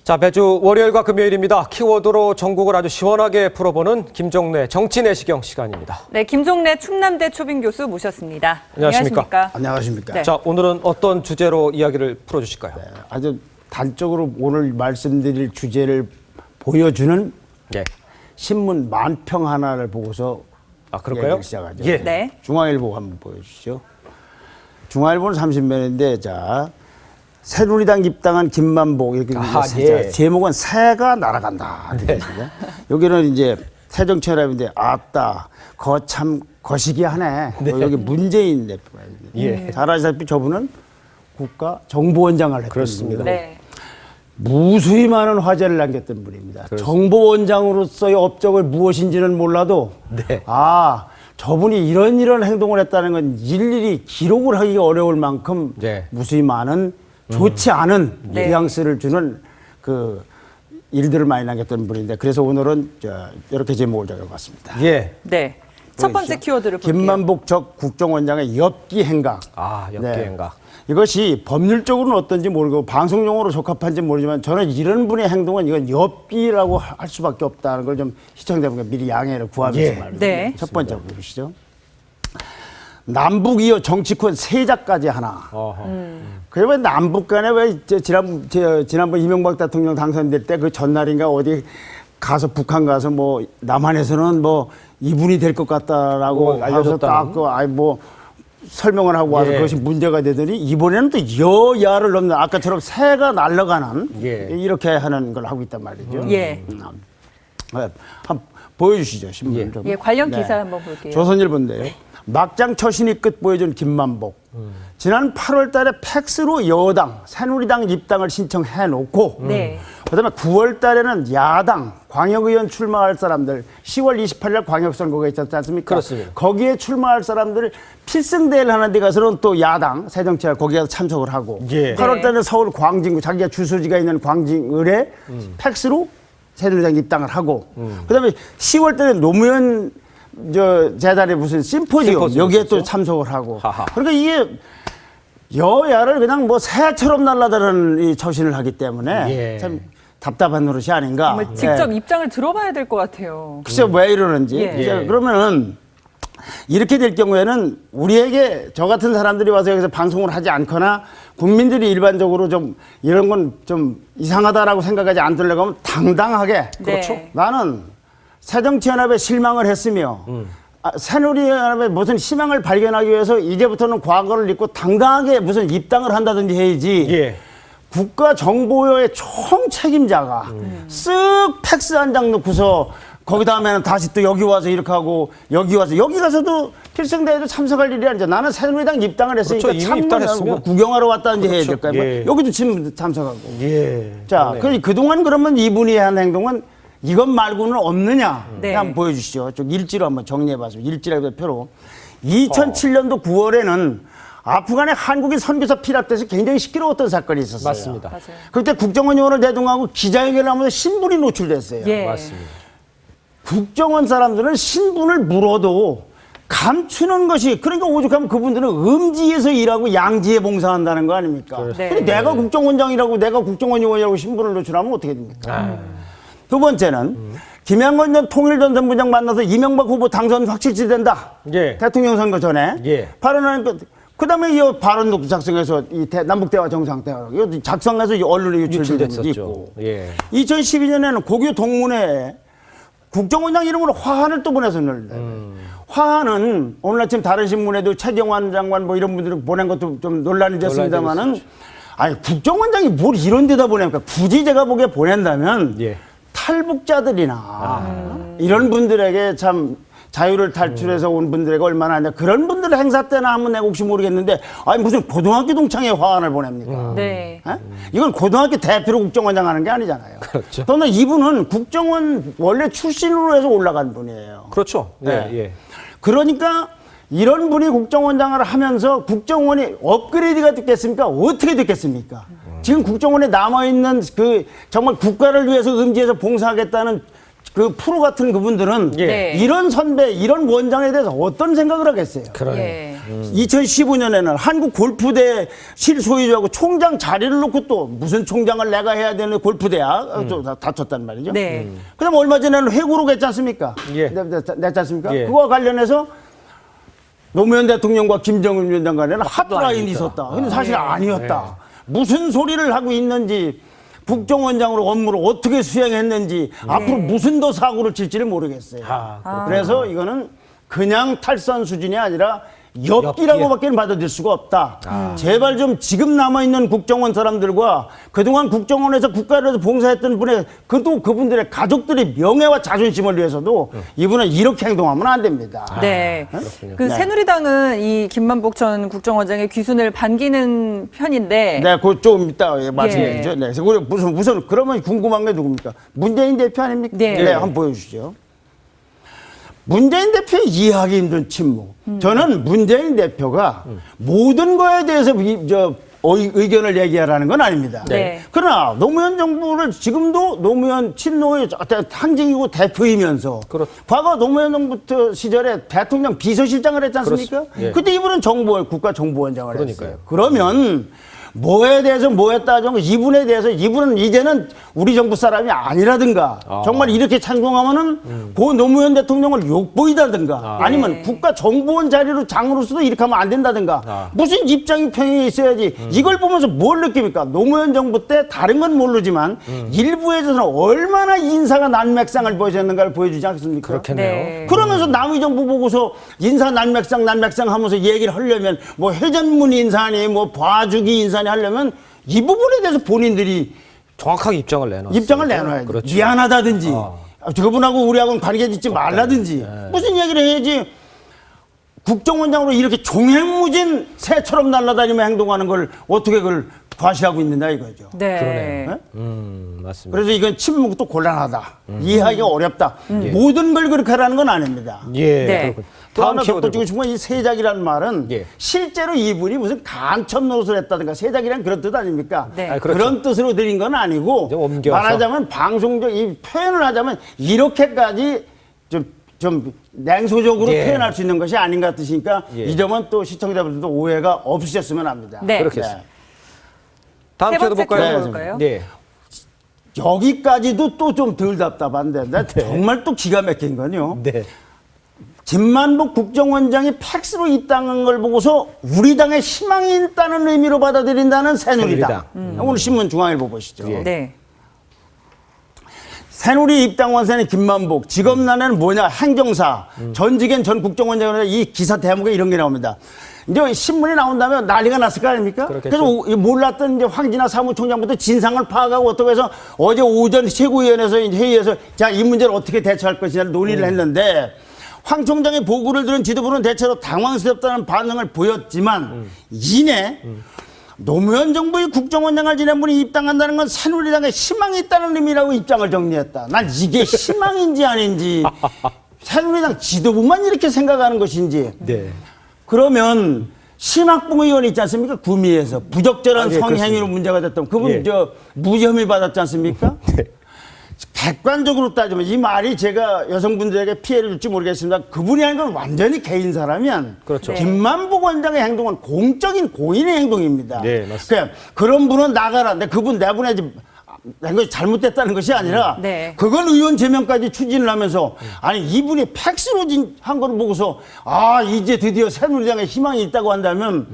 자, 매주 월요일과 금요일입니다. 키워드로 전국을 아주 시원하게 풀어보는 김종래 정치 내시경 시간입니다. 네, 김종래 충남대 초빙 교수 모셨습니다. 안녕하십니까? 안녕하십니까? 네. 자, 오늘은 어떤 주제로 이야기를 풀어주실까요? 네, 아주 단적으로 오늘 말씀드릴 주제를 보여주는 예. 신문 만평 하나를 보고서 그럴까요? 얘기를 시작하죠. 예. 네. 중앙일보 한번 보여주시죠. 중앙일보는 30면인데 자 새누리당 입당한 김만복 이렇게 예. 제목은 새가 날아간다. 네. 여기는 이제 새정치연합인데 아따 거참 거시기하네. 네. 여기 문재인 대표가 예. 잘 아시다시피 저분은 국가정보원장을 했던 그렇습니다. 분이고 네. 무수히 많은 화제를 남겼던 분입니다. 그렇습니다. 정보원장으로서의 업적을 무엇인지는 몰라도 네. 저분이 이런 행동을 했다는 건 일일이 기록을 하기가 어려울 만큼 네. 무수히 많은 좋지 않은 네. 뉘앙스를 주는 그 일들을 많이 남겼던 분인데 그래서 오늘은 이렇게 제목을 적어봤습니다. 예. 네. 첫 번째 키워드를 볼게요. 김만복 적 국정원장의 엽기 행각. 엽기 행각. 이것이 법률적으로는 어떤지 모르고 방송용어로 적합한지 모르지만 저는 이런 분의 행동은 이건 엽기라고 할 수밖에 없다는 걸 좀 시청자분께 미리 양해를 구하면서 예. 말입니다. 네. 첫 번째 보시죠. 남북 이어 정치권 세자까지 하나. 그래 왜 남북 간에 왜 지난번 이명박 대통령 당선될 때 그 전날인가 어디 가서 북한 가서 뭐 남한에서는 뭐 이분이 될 것 같다라고 알려서 딱 설명을 하고 와서 예. 그것이 문제가 되더니 이번에는 또 여야를 넘는 아까처럼 새가 날아가는 예. 이렇게 하는 걸 하고 있단 말이죠. 예. 한번 보여주시죠 신문 예. 좀. 예, 관련 네. 기사 한번 볼게요. 조선일보인데요. 막장 처신이 끝 보여준 김만복. 지난 8월 달에 팩스로 여당, 새누리당 입당을 신청해놓고 네. 그다음에 9월 달에는 야당, 광역의원 출마할 사람들 10월 28일 광역선거가 있었지 않습니까? 그렇습니다. 거기에 출마할 사람들을 필승대회를 하는 데 가서는 또 야당, 새정치가 거기에 참석을 하고 예. 8월 달에는 서울 광진구, 자기가 주소지가 있는 광진을에 팩스로 새누리당 입당을 하고 그다음에 10월 달에 노무현 재단의 무슨 심포지엄 여기에 또 참석을 하고 하하. 그러니까 이게 여야를 그냥 뭐 새처럼 날아다니는 이 처신을 하기 때문에 예. 참 답답한 노릇이 아닌가. 정말 직접 입장을 들어봐야 될 것 같아요. 글쎄 왜 이러는지. 예. 이제 그러면은 이렇게 될 경우에는 우리에게 저 같은 사람들이 와서 여기서 방송을 하지 않거나 국민들이 일반적으로 좀 이런 건 좀 이상하다라고 생각하지 않으려고 하면 당당하게 그렇죠. 나는 새정치연합에 실망을 했으며 새누리연합에 무슨 희망을 발견하기 위해서 이제부터는 과거를 잊고 당당하게 무슨 입당을 한다든지 해야지. 예. 국가정보의 총책임자가 쓱 팩스 한 장 넣고서 거기 다음에는 다시 또 여기 와서 이렇게 하고 여기 가서도 필승대회도 참석할 일이 아니죠. 나는 새누리당 입당을 했으니까 그렇죠. 이미 입당했으면. 구경하러 왔다든지 해야 그렇죠. 될까요? 예. 여기도 지금 참석하고. 예. 자, 그동안 그러면 이분이 한 행동은 이것 말고는 없느냐? 네. 한번 보여주시죠. 좀 일지로 한번 정리해봤습니다. 일지라고 표로. 2007년도 9월에는 아프간에 한국인 선교사 피랍돼서 굉장히 시끄러웠던 사건이 있었어요. 맞습니다. 맞아요. 그때 국정원 요원을 대동하고 기자회견을 하면서 신분이 노출됐어요. 예. 맞습니다. 국정원 사람들은 신분을 물어도 감추는 것이 그러니까 오죽하면 그분들은 음지에서 일하고 양지에 봉사한다는 거 아닙니까? 네. 근데 내가 국정원장이라고 내가 국정원 요원이라고 신분을 노출하면 어떻게 됩니까? 두 번째는 김양건 전 통일전 본부장 만나서 이명박 후보 당선 확실시 된다. 예. 대통령 선거 전에 예. 발언하니까 그다음에 이 발언록도 작성해서 이 남북대화 정상대화 이거 작성해서 언론에 유출된 적도 있고. 예. 2012년에는 고교 동문회에 국정원장 이름으로 화환을 또 보내서 넣는다. 화환은 오늘 아침 다른 신문에도 최경환 장관 뭐 이런 분들이 보낸 것도 좀 논란이 됐습니다만은 아니 국정원장이 뭘 이런 데다 보냅니까? 굳이 제가 보기에 보낸다면 예. 탈북자들이나 이런 분들에게 참 자유를 탈출해서 온 분들에게 얼마나 하냐 그런 분들 행사 때나 한번 내가 혹시 모르겠는데 아니 무슨 고등학교 동창회 화환을 보냅니까? 네. 이건 고등학교 대표로 국정원장 하는 게 아니잖아요. 그렇죠. 더나 이분은 국정원 원래 출신으로 해서 올라간 분이에요. 그렇죠. 네. 예. 그러니까 이런 분이 국정원장을 하면서 국정원이 업그레이드가 됐겠습니까? 어떻게 됐겠습니까? 지금 국정원에 남아있는 그 정말 국가를 위해서 음지에서 봉사하겠다는 그 프로 같은 그분들은 예. 네. 이런 선배, 이런 원장에 대해서 어떤 생각을 하겠어요? 그러네. 예. 2015년에는 한국 골프대 실소유주하고 총장 자리를 놓고 또 무슨 총장을 내가 해야 되는 골프대야 또 다퉜단 말이죠. 네. 그다음 얼마 전에는 회고록 했지 않습니까? 예. 냈지 않습니까? 예. 그거와 관련해서 노무현 대통령과 김정은 위원장 간에는 핫라인이 있었다. 근데 사실 아니었다. 무슨 소리를 하고 있는지 국정원장으로 업무를 어떻게 수행했는지 앞으로 무슨 더 사고를 칠지를 모르겠어요. 그래서 이거는 그냥 탈선 수준이 아니라 엽기라고밖에 받아들일 수가 없다. 제발 좀 지금 남아있는 국정원 사람들과 그동안 국정원에서 국가를 위해서 봉사했던 분의 그분들의 가족들의 명예와 자존심을 위해서도 이분은 이렇게 행동하면 안 됩니다. 네. 그 네. 새누리당은 이 김만복 전 국정원장의 귀순을 반기는 편인데. 네, 그거 좀 이따 말씀해 주죠. 네. 무슨 그러면 궁금한 게 누굽니까? 문재인 대표 아닙니까? 네. 한번 보여주시죠. 문재인 대표의 이해하기 힘든 침묵. 저는 문재인 대표가 모든 거에 대해서 의견을 얘기하라는 건 아닙니다. 네. 그러나 노무현 정부를 지금도 노무현 친노의 상징이고 대표이면서 과거 노무현 정부 시절에 대통령 비서실장을 했지 않습니까? 예. 그때 이분은 국가정보원장을 그러니까요. 했어요. 그러면 뭐에 대해서 뭐 했다 정도 이분에 대해서 이분은 이제는 우리 정부 사람이 아니라든가 정말 이렇게 찬송하면은 고 노무현 대통령을 욕보이다든가 아니면 국가정보원 자리로 장으로서도 이렇게 하면 안 된다든가 무슨 입장이 평행이 있어야지 이걸 보면서 뭘 느낍니까? 노무현 정부 때 다른 건 모르지만 일부에서는 얼마나 인사가 난맥상을 보여줬는가를 보여주지 않겠습니까? 그렇겠네요. 네. 그러면서 남의 정부 보고서 인사 난맥상 하면서 얘기를 하려면 뭐 회전문 인사니 뭐 봐주기 인사니 하려면 이 부분에 대해서 본인들이 정확하게 입장을 내놔야지. 그렇죠. 미안하다든지 저분하고 우리하고는 관계 짓지 말라든지 무슨 얘기를 해야지. 국정원장으로 이렇게 종횡무진 새처럼 날아다니며 행동하는 걸 어떻게 그걸 과시하고 있느냐 이거죠. 네. 그러네요. 맞습니다. 그래서 이건 침묵도 곤란하다. 이해하기가 어렵다. 모든 걸 그렇게 하라는 건 아닙니다. 예. 네. 그렇군요. 또 하나 키워드 덧붙이고 싶은 건 이 세작이라는 말은 예. 실제로 이분이 무슨 간첩 노릇을 했다든가 세작이란 그런 뜻 아닙니까? 네. 그렇죠. 그런 뜻으로 드린 건 아니고 좀 옮겨서. 말하자면 방송적 이 표현을 하자면 이렇게까지 좀 냉소적으로 예. 표현할 수 있는 것이 아닌가 뜻이니까 예. 이 점은 또 시청자분들도 오해가 없으셨으면 합니다. 네. 그렇겠습니다. 다음 세 키워드 번째 볼까요? 키워드 볼까요? 네. 여기까지도 또 좀 덜 답답한데 나 정말 또 기가 막힌 건요. 네. 김만복 국정원장이 팩스로 입당한 걸 보고서 우리 당에 희망이 있다는 의미로 받아들인다는 새누리당. 오늘 신문 중앙일보 보시죠. 예. 네. 새누리 입당 원세는 김만복, 직업란에는 뭐냐, 행정사, 전직엔 전 국정원장이 이 기사 대목에 이런 게 나옵니다. 이제 신문이 나온다면 난리가 났을 거 아닙니까? 그렇겠죠. 그래서 몰랐던 이제 황진아 사무총장부터 진상을 파악하고 어떻게 해서 어제 오전 최고위원회에서 이제 회의에서 자, 이 문제를 어떻게 대처할 것이냐를 논의를 했는데 황 총장의 보고를 들은 지도부는 대체로 당황스럽다는 반응을 보였지만 이내 노무현 정부의 국정원장을 지낸 분이 입당한다는 건 새누리당에 희망이 있다는 의미라고 입장을 정리했다. 난 이게 희망인지 아닌지 새누리당 지도부만 이렇게 생각하는 것인지 네. 그러면 심학봉 의원 있지 않습니까? 구미에서 부적절한 예, 성행위로 그렇습니다. 문제가 됐던 그분 예. 무혐의 받았지 않습니까? 네. 객관적으로 따지면 이 말이 제가 여성분들에게 피해를 줄지 모르겠습니다. 그분이 하는 건 완전히 개인 사람이면 그렇죠. 김만복 원장의 행동은 공적인 고인의 행동입니다. 네, 맞습니다. 그러니까 그런 분은 나가라. 근데 그분 내보내지 것이 잘못됐다는 것이 아니라 네. 그걸 의원 제명까지 추진을 하면서 아니 이분이 팩스로 한 걸 보고서 아 이제 드디어 새누리당에 희망이 있다고 한다면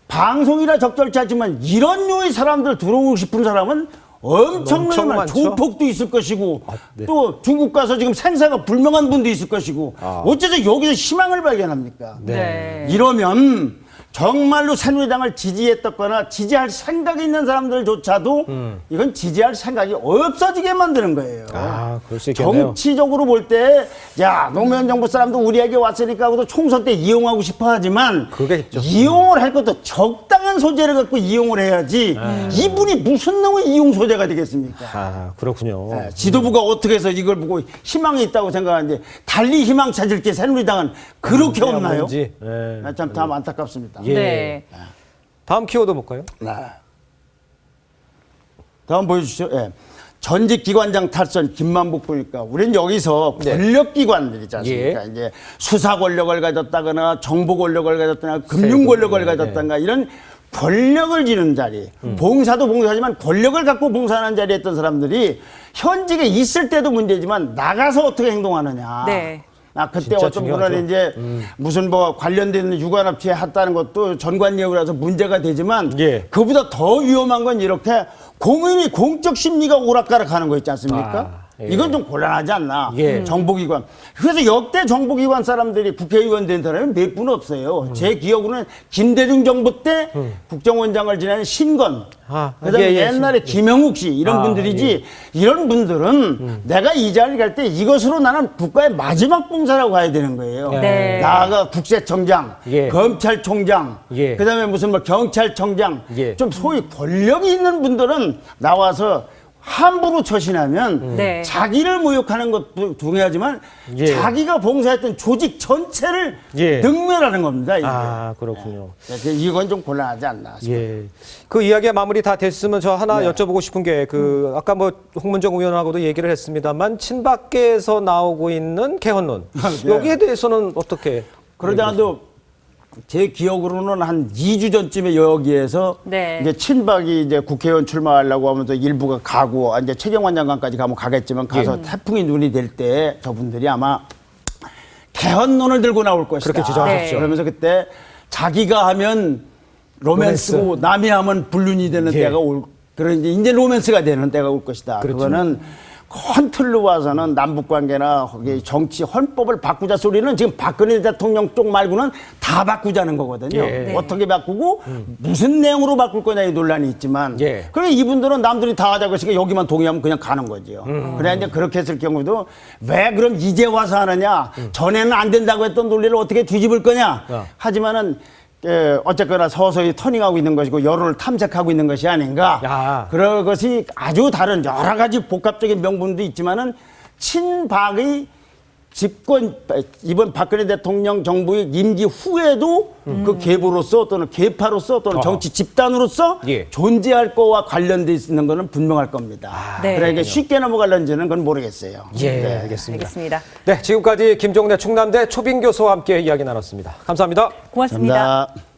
방송이라 적절치 않지만 이런 류의 사람들 들어오고 싶은 사람은 엄청 엄청난 많죠? 조폭도 있을 것이고 네. 또 중국 가서 지금 생사가 불명한 분도 있을 것이고 어째서 여기서 희망을 발견합니까? 네. 이러면 정말로 새누리당을 지지했었거나 지지할 생각이 있는 사람들조차도 이건 지지할 생각이 없어지게 만드는 거예요. 아, 그럴 수 있겠네요. 정치적으로 볼 때, 야, 노무현 정부 사람도 우리에게 왔으니까 하고도 총선 때 이용하고 싶어 하지만, 그러겠죠. 이용을 할 것도 적당한 소재를 갖고 이용을 해야지, 이분이 무슨 놈의 이용 소재가 되겠습니까? 아, 그렇군요. 네, 지도부가 어떻게 해서 이걸 보고 희망이 있다고 생각하는데, 달리 희망 찾을 게 새누리당은 그렇게 없나요? 뭔지. 아, 참, 참 안타깝습니다. 예. 네. 다음 키워드 볼까요? 네. 다음 보여주시죠. 예. 전직 기관장 탈선 김만복 보니까 우리는 여기서 권력기관들이지 않습니까? 이제 수사 권력을 가졌다거나 정보 권력을 가졌다거나 금융 권력을 가졌다거나 이런 권력을 지는 자리, 봉사도 봉사지만 권력을 갖고 봉사하는 자리에 있던 사람들이 현직에 있을 때도 문제지만 나가서 어떻게 행동하느냐. 네. 그때 어떤 분은 이제 무슨 뭐 관련된 유관업체에 했다는 것도 전관예우라서 문제가 되지만 그보다 더 위험한 건 이렇게 공인이 공적 심리가 오락가락하는 거 있지 않습니까? 이건 좀 곤란하지 않나. 정보기관. 그래서 역대 정보기관 사람들이 국회의원 된 사람이 몇 분 없어요. 제 기억으로는 김대중 정부 때 국정원장을 지낸 신건, 그다음에 옛날에 김영욱 씨 이런 분들이지 이런 분들은 내가 이 자리에 갈 때 이것으로 나는 국가의 마지막 봉사라고 가야 되는 거예요. 나아가 국세청장, 검찰총장, 그다음에 무슨 뭐 경찰청장, 좀 소위 권력이 있는 분들은 나와서 함부로 처신하면 자기를 모욕하는 것도 중요하지만 자기가 봉사했던 조직 전체를 능멸하는 겁니다. 이게. 그렇군요. 이건 좀 곤란하지 않나 싶어요. 그 이야기가 마무리 다 됐으면 저 하나 여쭤보고 싶은 게 아까 뭐 홍문정 의원하고도 얘기를 했습니다만 친박계에서 나오고 있는 개헌론 여기에 대해서는 어떻게? 그러지 않아도 제 기억으로는 한 2주 전쯤에 여기에서 이제 친박이 이제 국회의원 출마하려고 하면서 일부가 가고 이제 최경환 장관까지 가면 가겠지만 가서 태풍이 눈이 될 때 저분들이 아마 개헌론을 들고 나올 것이다. 그렇게 주장하셨죠. 그러면서 그때 자기가 하면 로맨스고 남이 하면 불륜이 되는 때가 그런 이제 로맨스가 되는 때가 올 것이다. 그거는 큰 틀로 봐서는 남북관계나 정치 헌법을 바꾸자 소리는 지금 박근혜 대통령 쪽 말고는 다 바꾸자는 거거든요. 어떻게 바꾸고 무슨 내용으로 바꿀 거냐 이 논란이 있지만 그래 이분들은 남들이 다 하자고 했으니까 여기만 동의하면 그냥 가는 거죠. 그래 이제 그렇게 했을 경우도 왜 그럼 이제 와서 하느냐 전에는 안 된다고 했던 논리를 어떻게 뒤집을 거냐 하지만은 어쨌거나 서서히 터닝하고 있는 것이고 여론을 탐색하고 있는 것이 아닌가. 그런 것이 아주 다른 여러 가지 복합적인 명분도 있지만은 친박의 집권 이번 박근혜 대통령 정부의 임기 후에도 그 계보로서 또는 계파로서 또는 정치 집단으로서 존재할 거와 관련돼 있는 거는 분명할 겁니다. 그러니까 쉽게 넘어갈런지는 그건 모르겠어요. 알겠습니다. 네, 지금까지 김종래 충남대 초빙 교수와 함께 이야기 나눴습니다. 감사합니다. 고맙습니다. 감사합니다.